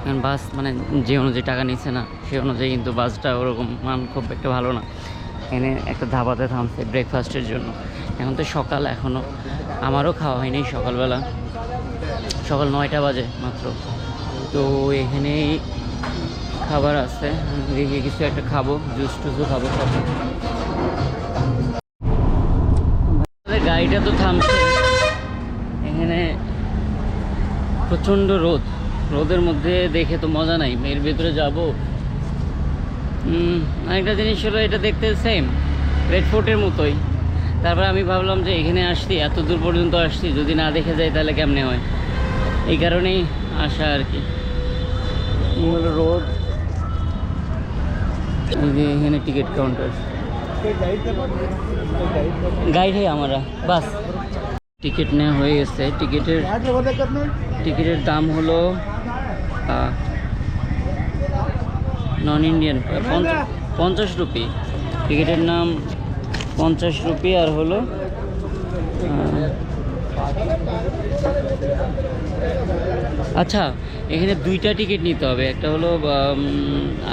কারণ বাস মানে যে অনুযায়ী টাকা নিচ্ছে না সেই অনুযায়ী কিন্তু বাসটা ওরকম মান খুব একটা ভালো না। এখানে একটা ধাবাতে থামছে ব্রেকফাস্টের জন্য। এখন তো সকাল, এখনও আমারও খাওয়া হয়নি সকালবেলা, সকাল 9টা বাজে মাত্র। তো এখানেই খাবার আছে, দেখি কিছু একটা খাবো, জুস টুসও খাবো। গাড়িটা তো থামছে। এখানে প্রচণ্ড রোদ, রোদের মধ্যে দেখে তো মজা নাই, এর ভেতরে যাবো। আরেকটা জিনিস হলো, এটা দেখতে সেম রেড ফোর্টের মতোই। তারপর আমি ভাবলাম যে এখানে আসছি, এত দূর পর্যন্ত আসছি, যদি না দেখে যাই তাহলে কেমনে হয়, এই কারণেই আসা আর কি। রোদ, এই যে এখানে টিকিট কাউন্টার, গাইড है हमारा বাস। টিকিট নেওয়া হয়ে গেছে। টিকিটের দাম হলো নন ইন্ডিয়ান 50 রুপি। টিকিটের নাম 50 রুপি। আর হলো আচ্ছা, এখানে 2টা টিকিট নিতে হবে। একটা হলো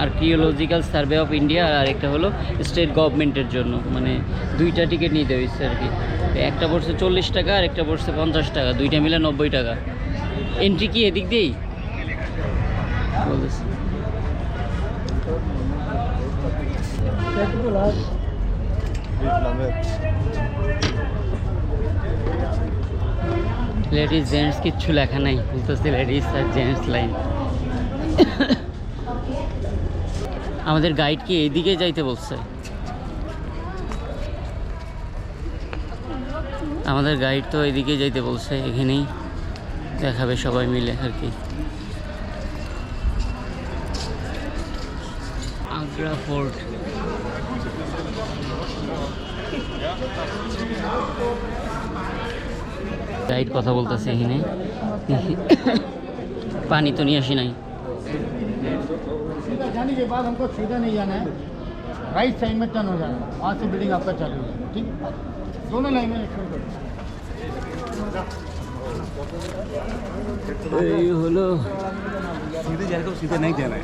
আর্কিওলজিক্যাল সার্ভে অফ ইন্ডিয়া, আর একটা হলো স্টেট গভর্নমেন্টের জন্য। মানে 2টা টিকিট নিতে হয়েছে আর কি। একটা পড়ছে 40 টাকা আর একটা পড়ছে 50 টাকা, 2টা মিলে 90 টাকা। এন্ট্রি কি এদিক দিয়েই বলতেছে। লেডিস জেন্টস কিচ্ছু লেখা নাই, বলতেছে লেডিস আর জেন্টস লাইন। আমাদের গাইড কি এইদিকে যাইতে বলছে? আমাদের গাইড তো এদিকে যাইতে বলছে, এখানেই দেখাবে সবাই মিলে আর কি। আগ্রা ফোর্ট। গাইড কথা বলতেছে এখানে। পানি তো নিয়ে আসি নাই। जाने के बाद हमको सीधा नहीं जाना है, राइट साइड में टर्न हो जाना है, वहाँ से बिल्डिंग आपका चालू है। ठीक, दोनों लाइन में एक्शन करो। এই হলো, सीधे जाए तो सीधे नहीं जाना है।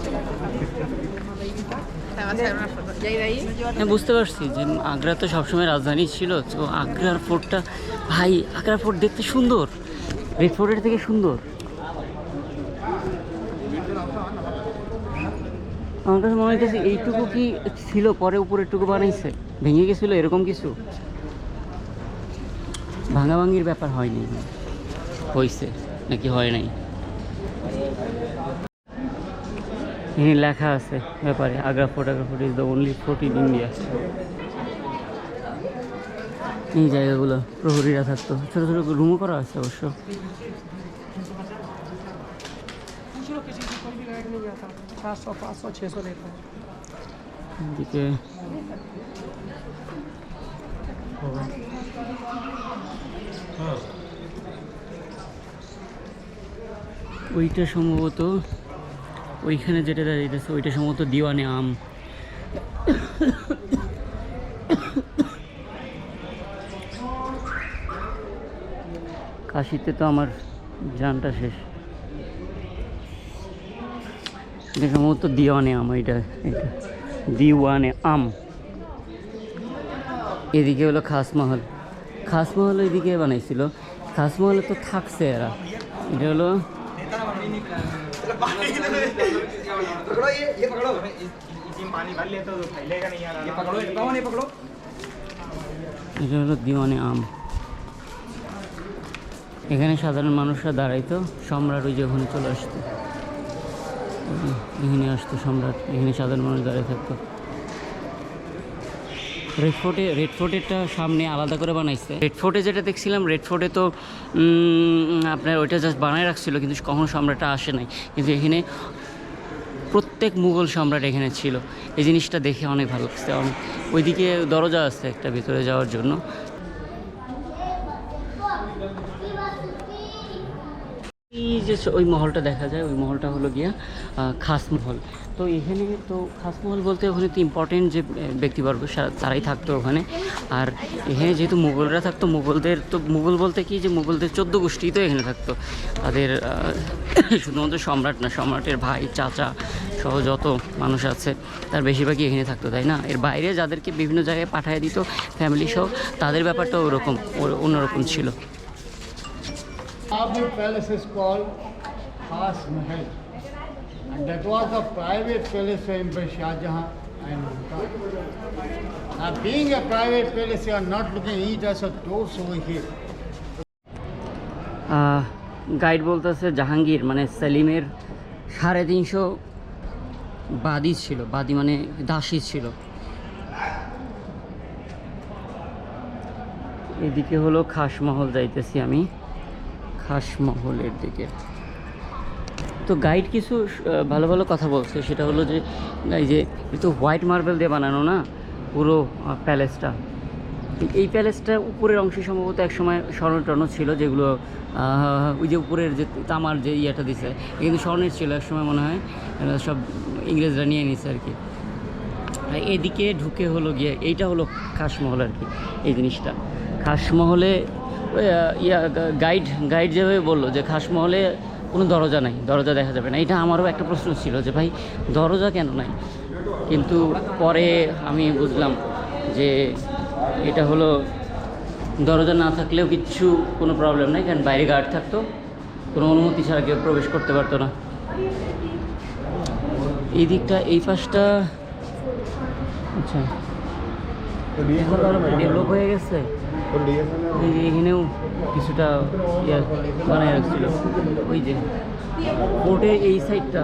হ্যাঁ বুঝতে পারছি যে আগ্রা তো সবসময় রাজধানী ছিল, তো আগ্রার ফোর্টটা, ভাই আগ্রা ফোর্ট দেখতে সুন্দর, রেড ফোর্টের থেকে সুন্দর। আমার কাছে মনে হইতেছে এইটুকু কি ছিল, পরে উপরেরটুকু বানাইছে, ভেঙে গেছিলো এরকম কিছু। ভাঙাভাঙির ব্যাপার হয়নি, হয়েছে নাকি হয় নাই। এখানে লেখা আছে ব্যাপারে, Agra fort is the only fort in India. এই জায়গাগুলো প্রহরীরা থাকতো, ছোটো ছোটো রুমও করা আছে অবশ্য। এদিকে ওইটা সম্ভবত, ওইখানে যেটা দাঁড়িয়েছে ওইটা সম্ভবত দিওয়ানে আম। কাশিতে তো আমার জানটা শেষ। এটা সম্ভবত দিওয়ানে আম, এটা দিওয়ানে আম। এদিকে হলো খাসমহল। খাসমহল এদিকে বানাইছিল, খাসমহলে তো থাকছে এরা। এটা হলো এটা হলো দিওয়ানে আম। এখানে সাধারণ মানুষরা দাঁড়াইতো, সম্রাট ওই যে ওখানে চলে আসতো, এখানে আসতো সম্রাট, এখানে সাধারণ মানুষ দাঁড়িয়ে থাকতো। রেড ফোর্টেরটা সামনে আলাদা করে বানাইছে। রেড ফোর্টে যেটা দেখছিলাম, রেড ফোর্টে তো আপনার ওইটা জাস্ট বানায় রাখছিল, কিন্তু কখনো সম্রাটটা আসে নাই। কিন্তু এখানে প্রত্যেক মুঘল সম্রাট এখানে ছিল। এই জিনিসটা দেখে অনেক ভালো লাগছে। ওইদিকে দরজা আছে একটা ভিতরে যাওয়ার জন্য। এই যে যে ওই মহলটা দেখা যায়, ওই মহলটা হলো গিয়া খাস মহল। তো এখানে তো খাস মহল বলতে ওখানে তো ইম্পর্টেন্ট যে ব্যক্তিবর্গ তারাই থাকতো ওখানে। আর এখানে যেহেতু মুঘলরা থাকতো, মুঘলদের তো মুঘল বলতে কি যে মুঘলদের 14 গোষ্ঠী তো এখানে থাকতো। তাদের শুধুমাত্র সম্রাট না, সম্রাটের ভাই চাচা সহ যত মানুষ আছে তার বেশিরভাগই এখানে থাকতো, তাই না? এর বাইরে যাদেরকে বিভিন্ন জায়গায় পাঠিয়ে দিত ফ্যামিলি সহ, তাদের ব্যাপারটা ওরকম অন্যরকম ছিল। Our palace is called Khas Mahal, and that was a private palace for Emperor Shah Jahan and Mumtaz. Now, being a private palace, you are not looking at it as a doors over here. Guide বলতেছে জাহাঙ্গীর মানে সেলিমের 350 বাদী ছিল, বাদী মানে দাসী ছিল। এদিকে হলো খাসমহল, যাইতেছি আমি খাসমহলের দিকে। তো গাইড কিছু ভালো ভালো কথা বলছে, সেটা হলো যে এই যে একটু হোয়াইট মার্বেল দিয়ে বানানো না পুরো প্যালেসটা। এই প্যালেসটা উপরের অংশে সম্ভবত একসময় স্বর্ণ ছিল, যেগুলো ওই যে উপরের যে তামার যে ইয়েটা দিছে কিন্তু স্বর্ণের ছিল একসময় মনে হয়, সব ইংরেজরা নিয়ে নিছে আর কি। এদিকে ঢুকে হলো গিয়ে এইটা হলো খাসমহল আর কি। এই জিনিসটা খাসমহলে গাইড যেভাবে বললো যে খাসমহলে কোনো দরজা নাই, দরজা দেখা যাবে না। এটা আমারও একটা প্রশ্ন ছিল যে ভাই দরজা কেন নাই, কিন্তু পরে আমি বুঝলাম যে এটা হলো দরজা না থাকলেও কিচ্ছু কোনো প্রবলেম নাই, কারণ বাইরে গার্ড থাকতো, কোনো অনুমতি ছাড়া কেউ প্রবেশ করতে পারতো না। এই দিকটা এই পাশটা আচ্ছা ডেভেলপ হয়ে গেছে। এই যে এখানেও কিছুটা বানায় রাখছিল, ওই যে ফোর্টের এই সাইডটা,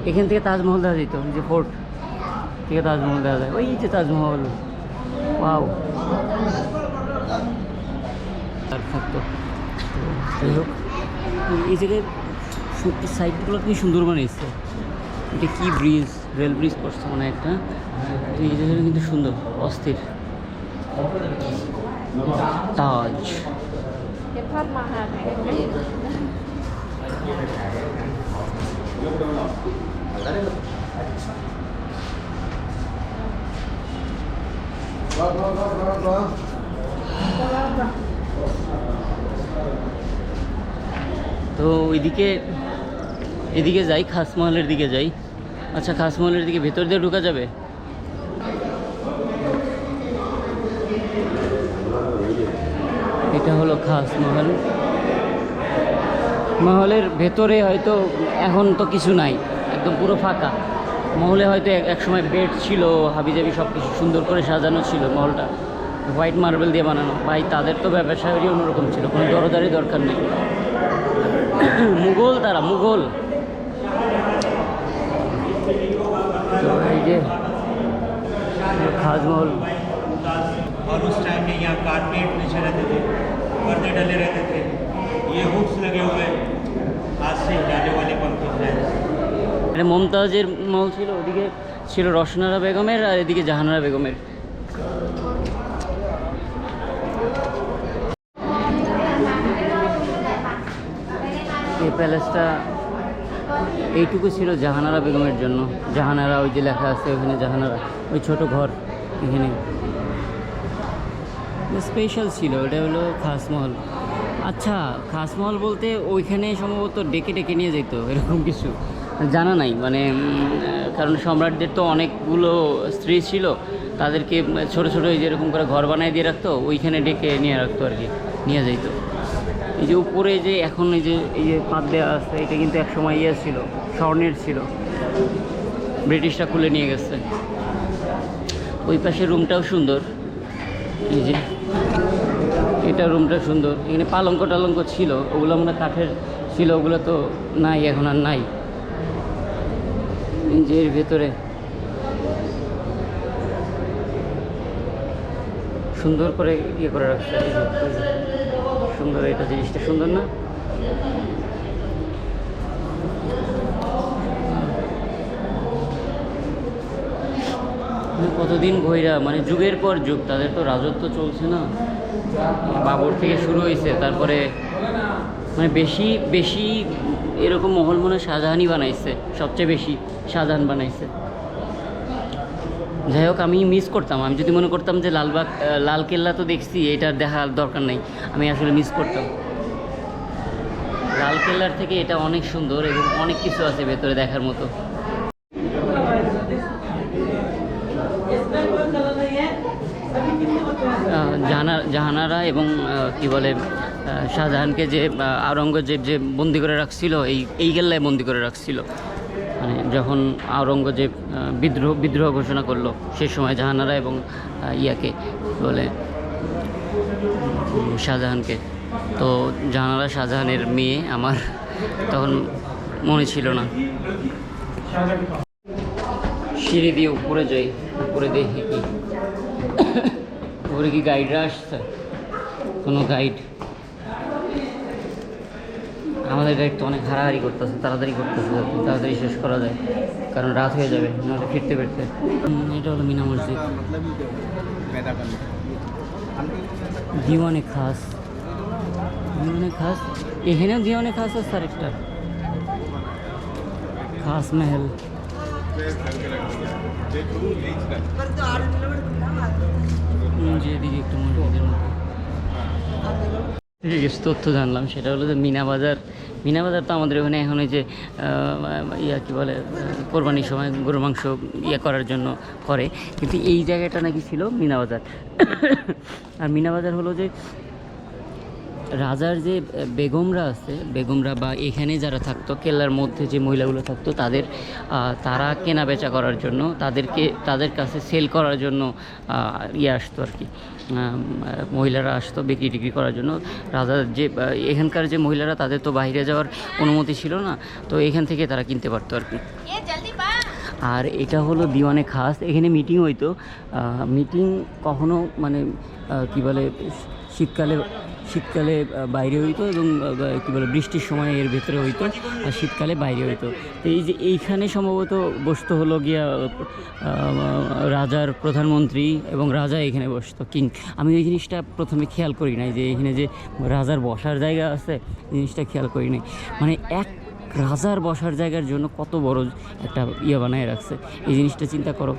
এখান থেকে তাজমহল দেখা যেত, যে ফোর্ট থেকে তাজমহল দেখা যায়, ওই যে তাজমহল। ওয়াও, আর থাকতো। যাই হোক, এই জায়গায় সাইডগুলো কি সুন্দর বানিয়েছে। এটা কি ব্রিজ, রেল ব্রিজ করছে মানে একটা। তো এই জায়গাটা কিন্তু সুন্দর, অস্থির। তাজ তো এদিকে যাই, খাসমহলের দিকে যাই। আচ্ছা, খাসমহলের দিকে ভেতর দিয়ে ঢোকা যাবে? এটা হলো খাসমহল। মহলের ভেতরে হয়তো এখন তো কিছু নাই, একদম পুরো ফাঁকা। মহলে হয়তো এক সময় বেড ছিল, হাবিজাবি সব কিছু সুন্দর করে সাজানো ছিল। মহলটা হোয়াইট মার্বেল দিয়ে বানানো। ভাই তাদের তো ব্যবসায়ী অন্যরকম ছিল, কোনো দরজারই দরকার নেই। মুঘল, তারা মুঘল। तो ये खासमहल। और उस टाइम में यहाँ कारपेट बिछे रहते थे, पर्दे डले रहते थे, ये हुक्स लगे हुए हाथ से हिलाने वाले पंखे हैं। এটা মমতাজের মহল ছিল, ওদিকে ছিল রসনারা বেগমের, আর এদিকে জাহানারা বেগমের। এই প্যালেসটা এইটুকু ছিল জাহানারা বেগমের জন্য। জাহানারা, ওই যে লেখা আছে ওখানে জাহানারা, ওই ছোট ঘর এখানে স্পেশাল ছিল। এটা হলো খাসমহল। আচ্ছা, খাসমহল বলতে ওইখানে সম্ভবত ডেকে ডেকে নিয়ে যেত, এরকম কিছু জানা নাই মানে। কারণ সম্রাটদের তো অনেকগুলো স্ত্রী ছিল, তাদেরকে ছোটো ছোটো এই যেরকম করে ঘর বানিয়ে দিয়ে রাখতো, ওইখানে ডেকে নিয়ে রাখতো আর কি, নিয়ে যাইতো। এই যে উপরে যে এখন এই যে পাত দেওয়া আছে, এটা কিন্তু এক সময় ইয়ে ছিল, স্বর্ণের ছিল, ব্রিটিশরা খুলে নিয়ে গেছে। ওই পাশে রুমটাও সুন্দর, এই যে এটা রুমটা সুন্দর। এখানে পালঙ্ক টালঙ্ক ছিল, ওগুলো আমরা কাঠের ছিল, ওগুলো তো নাই, এখন আর নাই। যে এর ভেতরে সুন্দর করে ইয়ে করে রাখছে, সুন্দর। এটা জিনিসটা সুন্দর না? কতদিন ঘইরা, মানে যুগের পর যুগ তাদের তো রাজত্ব চলছে না, বাবর থেকে শুরু হয়েছে, তারপরে মানে বেশি বেশি এরকম মহল মনে হয় শাহজাহানই বানাইছে, সবচেয়ে বেশি শাহজাহান বানাইছে। যাই হোক, আমি মিস করতাম, আমি যদি মনে করতাম যে লালবাগ লালকেল্লা তো দেখছি, এটার দেখার দরকার নেই, আমি আসলে মিস করতাম। লালকেল্লার থেকে এটা অনেক সুন্দর এবং অনেক কিছু আছে ভেতরে দেখার মতো। জাহানারা এবং কি বলে শাহজাহানকে যে আওরঙ্গজেব যে বন্দি করে রাখছিল, এই কেল্লায় বন্দি করে রাখছিল। মানে যখন আওরঙ্গজেব বিদ্রোহ ঘোষণা করলো, সে সময় জাহানারা এবং ইয়াকে বলে শাহজাহানকে, তো জাহানারা শাহজাহানের মেয়ে, আমার তখন মনে ছিল না। সিঁড়ি দিয়ে উপরে যাই, উপরে দেখি কি উপরে কি গাইডরা আসছে, কোনো গাইড? আমাদের গাইড তো অনেক হারাহারি করতেছে, তাড়াতাড়ি করতেছে, তাড়াতাড়ি শেষ করা যায়, কারণ রাত হয়ে যাবে নাহলে ফিরতে ফিরতে। এটা হলো মিনা মসজিদ, দিওয়ানে খাস। দিওয়ানে খাস, এখানেও দিওয়ানে খাস আছে, আর একটা খাস মহল। যেদিকে একটু মসজিদের মতো তথ্য জানলাম, সেটা হলো যে মিনা বাজার তো আমাদের ওখানে এখন ওই যে কী বলে কোরবানির সময় গরুর মাংস করার জন্য করে, কিন্তু এই জায়গাটা নাকি ছিল মিনা বাজার। আর মিনা বাজার হলো যে রাজার যে বেগমরা আছে, বেগমরা বা এখানে যারা থাকতো, কেল্লার মধ্যে যে মহিলাগুলো থাকতো, তারা কেনা বেচা করার জন্য, তাদের কাছে সেল করার জন্য আসতো আর কি, মহিলারা আসতো বিক্রি টিক্রি করার জন্য। রাজার যে এখানকার যে মহিলারা, তাদের তো বাইরে যাওয়ার অনুমতি ছিল না, তো এখান থেকে তারা কিনতে পারতো আর কি। আর এটা হলো দিওয়ানে খাস, এখানে মিটিং হইতো। মিটিং কখনো মানে কি বলে শীতকালে বাইরে হইতো, এবং কী বলে বৃষ্টির সময় এর ভেতরে হইতো, আর শীতকালে বাইরে হইতো। তো এই যে এইখানে সম্ভবত বসতো হলো গিয়া রাজার প্রধানমন্ত্রী, এবং রাজা এখানে বসতো, কিং। আমি ওই জিনিসটা প্রথমে খেয়াল করি নাই যে এখানে যে রাজার বসার জায়গা আছে, জিনিসটা খেয়াল করি নাই। মানে এক রাজার বসার জায়গার জন্য কত বড় একটা বানায় রাখছে, এই জিনিসটা চিন্তা করো।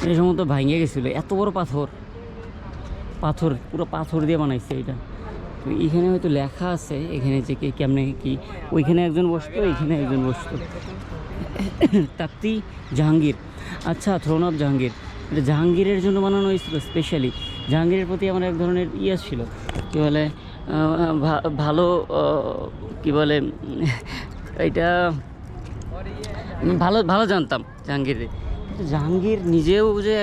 এই সময় তো ভাঙিয়ে গেছিলো, এত বড় পাথর পুরো পাথর দিয়ে বানাইছে এটা। তো এখানে হয়তো লেখা আছে এখানে যে কেমনে কি, ওইখানে একজন বসতো, এইখানে একজন বসতো। তাপ্তি জাহাঙ্গীর, আচ্ছা, থ্রোন অফ জাহাঙ্গীর, এটা জাহাঙ্গীরের জন্য বানানো হয়েছিল স্পেশালি। জাহাঙ্গীরের প্রতি আমার এক ধরনের ছিল, কী বলে ভালো, কি বলে এটা ভালো জানতাম জাহাঙ্গীরে। জাহাঙ্গীর নিজেও যে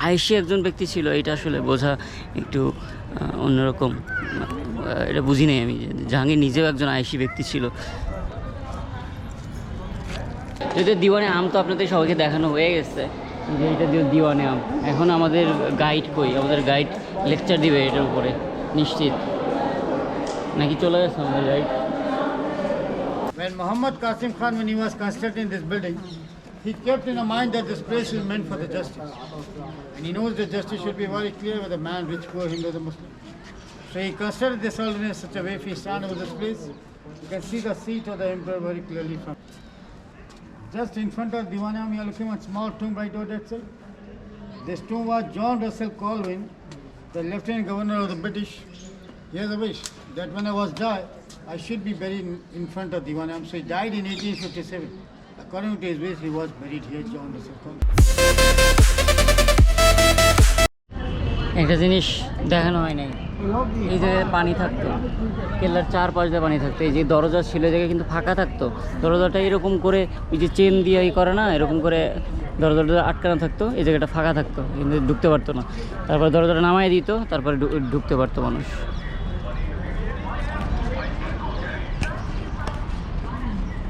আয়েশি একজন ব্যক্তি ছিল, এটা আসলে বোঝা একটু অন্যরকম, এটা বুঝি নাই আমি। জাহাঙ্গীর নিজেও একজন আয়েশি ব্যক্তি ছিল। এটা দিওয়ানে আম তো আপনাদের সবাইকে দেখানো হয়ে গেছে, যে এটা দিওয়ানে আম। এখন আমাদের গাইড কই? আমাদের গাইড লেকচার দিবে এটার উপরে নিশ্চিত, নাকি চলে গেছে আমাদের guide? When Muhammad Qasim Khan, when he was constructing this building, he kept in mind that this place is meant for the justice. And he knows that justice should be very clear with a man, rich, poor, Hindu, the Muslim. So he constructed this building in such a way, if you stand over this place, you can see the seat of the emperor very clearly from. Just in front of Diwanam, you are looking at a small tomb right over that side. This tomb was John Russell Colvin, the Lieutenant Governor of the British. He has a wish that when I was died, I should be buried in front of Diwanam. So he died in 1857. According to his wish, he was buried here, John Russell Colvin. একটা জিনিস দেখানো হয় নাই, এই জায়গায় পানি থাকতো, কেল্লার চারপাশ দিয়ে পানি থাকতো। এই যে দরজা ছিল, এই জায়গায় কিন্তু ফাঁকা থাকতো, দরজাটা এরকম করে ওই যে চেন দিয়ে করে না, এরকম করে দরজাটা আটকানো থাকতো, এই জায়গাটা ফাঁকা থাকতো, কিন্তু ঢুকতে পারতো না। তারপর দরজাটা নামাই দিত, তারপরে ঢুকতে পারতো মানুষ।